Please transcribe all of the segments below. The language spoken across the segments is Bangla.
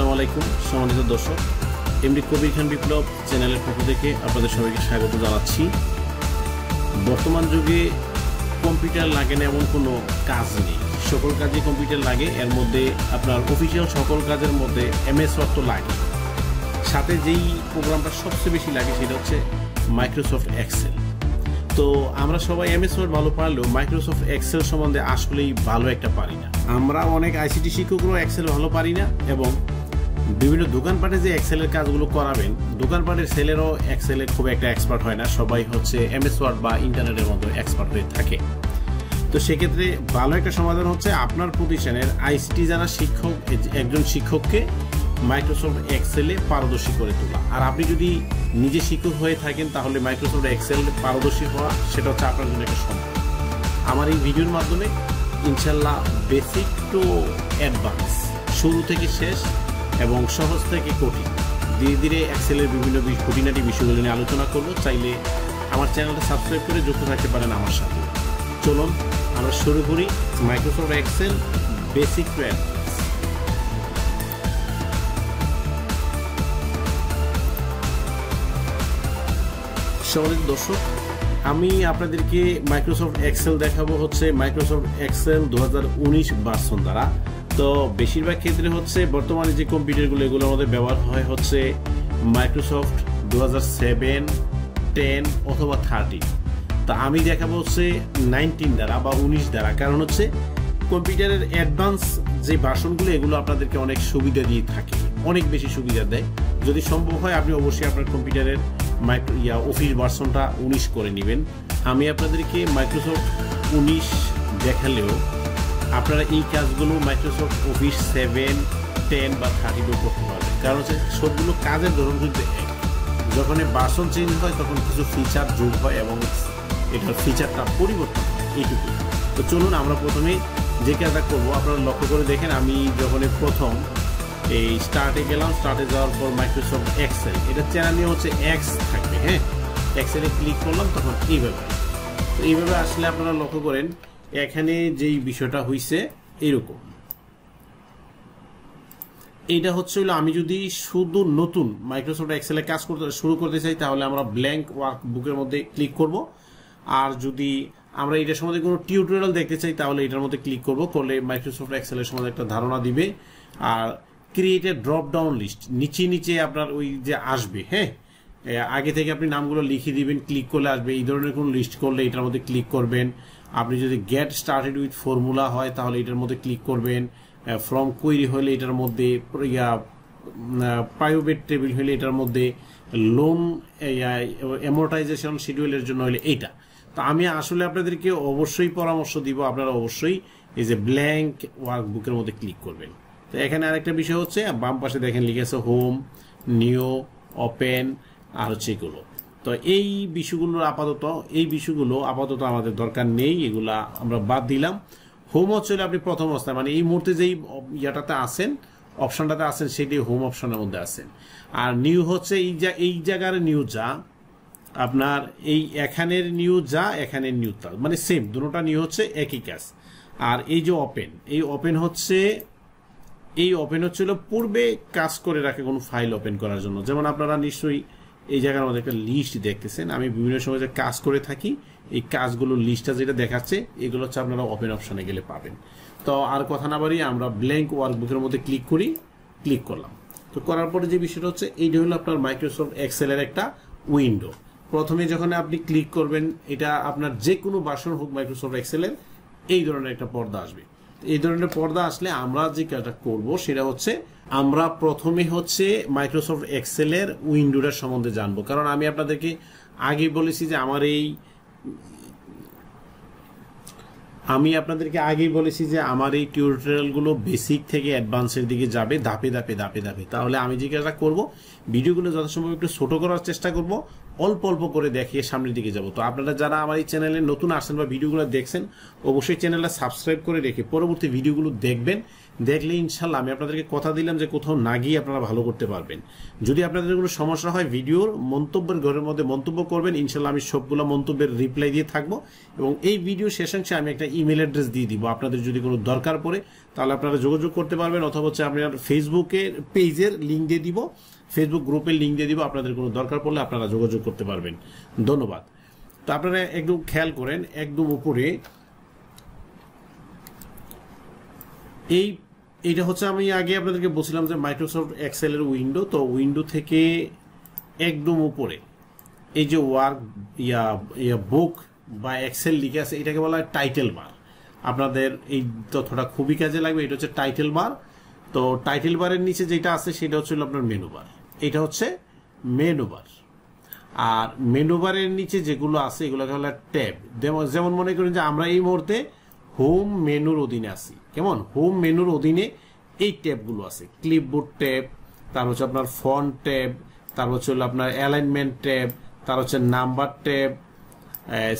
আসসালামু আলাইকুম সম্মানিত দর্শক, এমডি কবির খান বিপ্লব চ্যানেলের পক্ষ থেকে আপনাদের সবাইকে স্বাগত জানাচ্ছি। বর্তমান যুগে কম্পিউটার লাগে না এমন কোনো কাজ নেই, সকল কাজে কম্পিউটার লাগে। এর মধ্যে আপনার অফিসিয়াল সকল কাজের মধ্যে MS ওয়ার্ড তো লাগে, সাথে যেই প্রোগ্রামটা সবচেয়ে বেশি লাগে সেটা হচ্ছে মাইক্রোসফট এক্সেল। তো আমরা সবাই MS ওয়ার্ড ভালো পারলেও মাইক্রোসফট এক্সেল সম্বন্ধে আসলেই ভালো একটা পারি না। আমরা অনেক ICT শিক্ষকরাও এক্সেল ভালো পারি না, এবং বিভিন্ন দোকানপাটে যে এক্সেলের কাজগুলো করাবেন, দোকানপাটের সেলেরও এক্সেলে খুব একটা এক্সপার্ট হয় না, সবাই হচ্ছে MS ওয়ার্ড বা ইন্টারনেটের মধ্যে এক্সপার্ট হয়ে থাকে। তো সেক্ষেত্রে ভালো একটা সমাধান হচ্ছে আপনার প্রতিষ্ঠানের ICT জানা শিক্ষক একজন শিক্ষককে মাইক্রোসফট এক্সেলে পারদর্শী করে তোলা। আর আপনি যদি নিজে শিক্ষক হয়ে থাকেন তাহলে মাইক্রোসফট এক্সেল পারদর্শী হওয়া সেটা হচ্ছে আপনার জন্য একটা সম্ভব। আমার এই ভিডিওর মাধ্যমে ইনশাল্লাহ বেসিক টু অ্যাডভান্স, শুরু থেকে শেষ এবং সহজ থেকে কঠিন, ধীরে ধীরে এক্সেলের বিভিন্ন খুঁটিনাটি বিষয়গুলো নিয়ে আলোচনা করব। চাইলে আমার চ্যানেলটা সাবস্ক্রাইব করে যুক্ত থাকতে পারেন আমার সাথে। চলুন আমরা শুরু করি Microsoft Excel basic to advance. সম্মানিত দর্শক, আমি আপনাদেরকে মাইক্রোসফট এক্সেল দেখাবো হচ্ছে মাইক্রোসফট এক্সেল 2019 ভার্সন দ্বারা। তো বেশিরভাগ ক্ষেত্রে হচ্ছে বর্তমানে যে কম্পিউটারগুলো এগুলোর মধ্যে ব্যবহার হয় হচ্ছে মাইক্রোসফট 2007, 10 অথবা 30। তা আমি দেখাবো হচ্ছে 19 দ্বারা বা 19 দ্বারা, কারণ হচ্ছে কম্পিউটারের অ্যাডভান্স যে ভার্সনগুলো এগুলো আপনাদেরকে অনেক সুবিধা দিয়ে থাকে, অনেক বেশি সুবিধা দেয়। যদি সম্ভব হয় আপনি অবশ্যই আপনার কম্পিউটারের অফিস ভার্সনটা 19 করে নেবেন। আমি আপনাদেরকে মাইক্রোসফট 19 দেখালেও আপনারা এই কাজগুলো মাইক্রোসফট অফিস 7, 10 বা 30 করতে পারবেন, কারণ হচ্ছে সবগুলো কাজের ধরন কিন্তু এক। যখন ভার্সন চেঞ্জ হয় তখন কিছু ফিচার যোগ হয় এবং এটার ফিচারটা পরিবর্তন হয়, এইটুকু। তো চলুন আমরা প্রথমে যে কাজটা করবো আপনারা লক্ষ্য করে দেখেন। আমি যখন প্রথম এই স্টার্টে গেলাম, স্টার্টে যাওয়ার পর মাইক্রোসফট এক্সেল, এটা চ্যানেল হচ্ছে X থাকবে, হ্যাঁ, এক্সেলে ক্লিক করলাম তখন এইভাবে। তো এইভাবে আসলে আপনারা লক্ষ্য করেন এখানে যেই বিষয়টা হইছে এরকম। এইটা হচ্ছে হলো আমি যদি শুধু নতুন মাইক্রোসফট এক্সেলে কাজ শুরু করতে চাই তাহলে আমরা ব্ল্যাঙ্ক ওয়ার্কবুকের মধ্যে ক্লিক করব। আর যদি আমরা এটার সম্বন্ধে কোনো টিউটোরিয়াল দেখতে চাই তাহলে এটার মধ্যে ক্লিক করব, করলে মাইক্রোসফট এক্সেলের সম্বন্ধে একটা ধারণা দিবে। আর create a drop down list, নিচে নিচে আপনার ওই যে আসবে, হ্যাঁ, আগে থেকে আপনি নামগুলো লিখে দিবেন, ক্লিক করলে আসবে। এই ধরনের কোনো লিস্ট করলে এটার মধ্যে ক্লিক করবেন। আপনি যদি গেট স্টার্টেড উইথ ফর্মুলা হয় তাহলে এটার মধ্যে ক্লিক করবেন। ফ্রম কোয়েরি হলে এটার মধ্যে, প্রাইভেট টেবিল হলে এটার মধ্যে, লোন অ্যামোর্টাইজেশন শিডিউলের জন্য হলে এইটা। তো আমি আসলে আপনাদেরকে অবশ্যই পরামর্শ দিব আপনারা অবশ্যই এই যে ব্ল্যাঙ্ক ওয়ার্কবুকের মধ্যে ক্লিক করবেন। তো এখানে আরেকটা বিষয় হচ্ছে বাম পাশে দেখেন লিখেছে হোম, নিউ, ওপেন আর হচ্ছে এগুলো। তো এই বিষয়গুলো আপাতত আমাদের দরকার নেই, এগুলা আমরা বাদ দিলাম। হোম হচ্ছে আপনি প্রথম অবস্থায় মানে এই মুহূর্তে যেই ইয়াটাতে আছেন, অপশনটাতে আছেন, সেটি হোম অপশনের মধ্যে আছেন। আর নিউ হচ্ছে এই জায়গার নিউ যা আপনার এই এখানের নিউ যা এখানের নিউ তা, মানে সেম, দুটোটা নিউ হচ্ছে একই কাজ। আর এই যে ওপেন, এই ওপেন হচ্ছিল পূর্বে কাজ করে রাখে কোনো ফাইল ওপেন করার জন্য। যেমন আপনারা নিশ্চয়ই এই জায়গার মধ্যে একটা লিস্ট দেখতেছেন, আমি বিভিন্ন সময় যে কাজ করে থাকি এই কাজগুলোর লিস্টটা যেটা দেখাচ্ছে এগুলো হচ্ছে আপনারা ওপেন অপশনে গেলে পাবেন। তো আর কথা না বাড়িয়ে আমরা ব্ল্যাঙ্ক ওয়ার্কবুকের মধ্যে ক্লিক করলাম। তো করার পরে যে বিষয়টা হচ্ছে এইটা হলো আপনার মাইক্রোসফট এক্সেলের একটা উইন্ডো। প্রথমে যখন আপনি ক্লিক করবেন এটা আপনার যে কোনো ভার্সন হোক মাইক্রোসফট এক্সেলের এই ধরনের একটা পর্দা আসবে। এই ধরনের পর্দা আসলে আমরা যে কাজটা করব সেটা হচ্ছে আমরা প্রথমে হচ্ছে মাইক্রোসফট এক্সেলের উইন্ডোটার সম্বন্ধে জানবো। কারণ আমি আপনাদেরকে আগে বলেছি যে আমার এই টিউটোরিয়ালগুলো বেসিক থেকে অ্যাডভান্সের দিকে যাবে ধাপে ধাপে। তাহলে আমি যে কাজটা করব ভিডিওগুলো যথাসম্ভব একটু ছোট করার চেষ্টা করব, অল্প অল্প করে দেখিয়ে সামনের দিকে যাব। তো আপনারা যারা আমার এই চ্যানেলে নতুন আসছেন বা ভিডিওগুলো দেখছেন, অবশ্যই চ্যানেলটা সাবস্ক্রাইব করে রেখে পরবর্তী ভিডিওগুলো দেখবেন। দেখলে ইনশাল্লাহ আমি আপনাদেরকে কথা দিলাম যে কোথাও না গিয়ে আপনারা ভালো করতে পারবেন। যদি আপনাদের কোনো সমস্যা হয় ভিডিওর মন্তব্যের ঘরের মধ্যে মন্তব্য করবেন, ইনশাল্লাহ আমি সবগুলো মন্তব্যের রিপ্লাই দিয়ে থাকবো। এবং এই ভিডিও শেষাংশে আমি একটা ইমেল অ্যাড্রেস দিয়ে দিব, আপনাদের যদি কোনো দরকার পড়ে তাহলে আপনারা যোগাযোগ করতে পারবেন, অথবা হচ্ছে আপনার ফেসবুকের পেজের লিঙ্ক দিয়ে দিব, ফেসবুক গ্রুপের লিঙ্ক দিয়ে দিব, আপনাদের কোনো দরকার পড়লে আপনারা যোগাযোগ করতে পারবেন। ধন্যবাদ। তো আপনারা একদম খেয়াল করেন, একদম উপরে এইটা হচ্ছে আমি আগে আপনাদেরকে বলছিলাম যে মাইক্রোসফট এক্সেলের উইন্ডো। তো উইন্ডো থেকে একদম উপরে এই যে ওয়ার্ক বুক বা এক্সেল লিখে আছে, এটাকে বলা হয় টাইটেল বার। আপনাদের এই তথ্যটা খুবই কাজে লাগবে। এটা হচ্ছে টাইটেল বার। তো টাইটেল বারের নিচে যেটা আছে সেটা হচ্ছে আপনার মেনু বার। এটা হচ্ছে মেনু বার। আর মেনু বারের নিচে যেগুলো আছে এগুলোকে বলা ট্যাব। যেমন মনে করেন যে আমরা এই মুহূর্তে হোম মেনুর অধীনে আছি। কেমন? হোম মেনুর অধীনে এই ট্যাবগুলো আছে, ক্লিপবোর্ড ট্যাব, তার হচ্ছে আপনার ফন্ট ট্যাব, তার হচ্ছে আপনার অ্যালাইনমেন্ট ট্যাব, তার হচ্ছে number tab,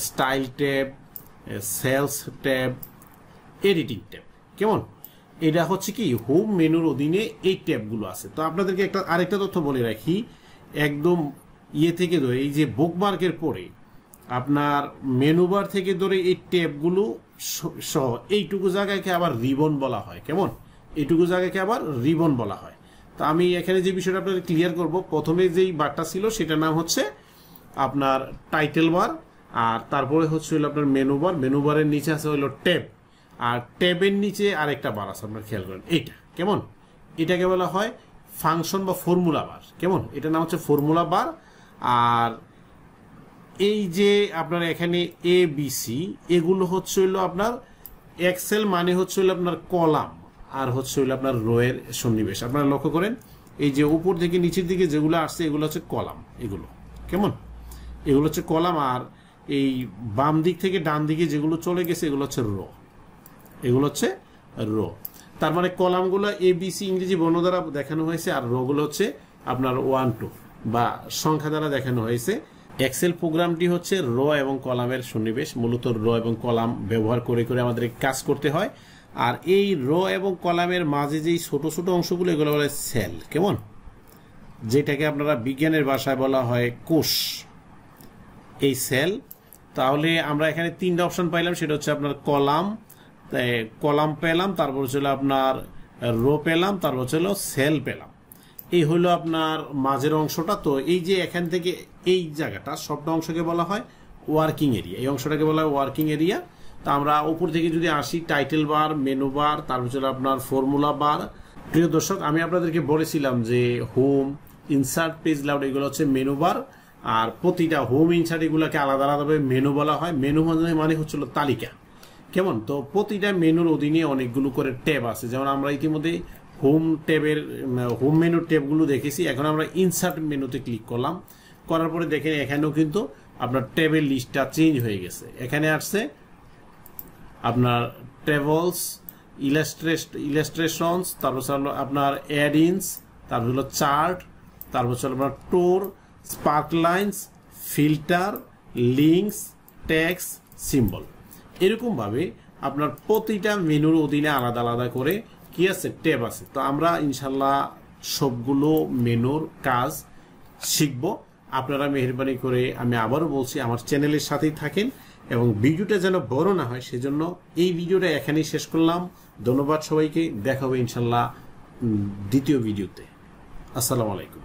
style tab, cells tab, editing tab. কেমন? এটা হচ্ছে কি হোম মেনুর অধীনে এই ট্যাবগুলো আছে। তো আপনাদেরকে আরেকটা তথ্য বলে রাখি, একদম থেকে ধরে এই যে বুকমার্কের পরে আপনার মেনু বার থেকে ধরে এই ট্যাবগুলো সহ এইটুকু জায়গাকে আবার রিবন বলা হয়। কেমন? এইটুকু জায়গাকে আবার রিবন বলা হয়। তো আমি এখানে যে বিষয়টা আপনাদের ক্লিয়ার করব, প্রথমে যেই বারটা ছিল সেটার নাম হচ্ছে আপনার টাইটেল বার, আর তারপরে হচ্ছে হলো আপনার মেনু বার। মেনু বারের নিচে আছে হলো ট্যাব, আর ট্যাবের নিচে আরেকটা বার আছে, আপনার খেয়াল করেন এইটা। কেমন? এটাকে বলা হয় ফাংশন বা ফর্মুলা বার। কেমন? এটার নাম হচ্ছে ফর্মুলা বার। আর এই যে আপনার এখানে এ বি সি, এগুলো হচ্ছে হলো আপনার এক্সেল মানে হচ্ছে হলো আপনার কলাম, আর হচ্ছে হলো আপনার রোয়ের সন্নিবেশ। আপনারা লক্ষ্য করেন এই যে উপর থেকে নিচের দিকে যেগুলো আসছে এগুলো হচ্ছে কলাম। এগুলো কেমন? এগুলো হচ্ছে কলাম। আর এই বাম দিক থেকে ডান দিকে যেগুলো চলে গেছে এগুলো হচ্ছে রো। এগুলো হচ্ছে রো। তার মানে কলামগুলো এ বি সি ইংরেজি বর্ণ দ্বারা দেখানো হয়েছে, আর রো গুলো হচ্ছে আপনার 1 2 বা সংখ্যা দ্বারা দেখানো হয়েছে। এক্সেল প্রোগ্রামটি হচ্ছে রো এবং কলামের সন্নিবেশ। মূলত রো এবং কলাম ব্যবহার করে করে আমাদের কাজ করতে হয়। আর এই রো এবং কলামের মাঝে যেই ছোট ছোট অংশগুলো এগুলো বলে সেল। কেমন? যেটাকে আপনারা বিজ্ঞানের ভাষায় বলা হয় কোষ, এই সেল। তাহলে আমরা এখানে 3টা অপশন পাইলাম, সেটা হচ্ছে আপনার কলাম পেলাম, তারপর হচ্ছে আপনার রো পেলাম, তারপর হচ্ছে সেল পেলাম। এই হলো আপনার মাঝের অংশটা। তো এই যে এখান থেকে এই জায়গাটা সবটা অংশকে বলা হয় ওয়ার্কিং এরিয়া। এই অংশটাকে বলা হয় ওয়ার্কিং এরিয়া। তো আমরা উপর থেকে যদি আসি, টাইটেল বার, মেনু বার, তারপর হচ্ছে আপনার ফর্মুলা বার। প্রিয় দর্শক, আমি আপনাদেরকে বলেছিলাম যে হোম, ইনসার্ট, পেজ লাউড এগুলো হচ্ছে মেনু বার। আর প্রতিটা হোম, ইনসার্ট এগুলোকে আলাদা আলাদাভাবে মেনু বলা হয়। মেনু মানে হচ্ছিল তালিকা। কেমন? তো প্রতিটা মেনুর অধীনে অনেকগুলো করে ট্যাব আছে। যেমন আমরা ইতিমধ্যে হোম মেনুর ট্যাবগুলো দেখেছি। এখন আমরা ইনসার্ট মেনুতে ক্লিক করলাম, করার পরে দেখেন এখানেও কিন্তু আপনার ট্যাবের লিস্টটা চেঞ্জ হয়ে গেছে। এখানে আসছে আপনার ট্যাবলস, ইলাস্ট্রেশনস, তারপর হলো আপনার অ্যাড-ইনস, তারপর হলো চার্ট, তারপর হলো আপনার tour, sparklines, filter, links, text, symbol. এরকমভাবে আপনার প্রতিটা মেনুর অধীনে আলাদা আলাদা করে কি আছে? ট্যাব আছে। তো আমরা ইনশাল্লাহ সবগুলো মেনুর কাজ শিখব। আপনারা মেহেরবানি করে, আমি আবারও বলছি, আমার চ্যানেলের সাথেই থাকেন এবং ভিডিওটা যেন বড় না হয় সেজন্য এই ভিডিওটা এখানেই শেষ করলাম। ধন্যবাদ সবাইকে। দেখা হবে ইনশাল্লাহ দ্বিতীয় ভিডিওতে। আসসালামু আলাইকুম।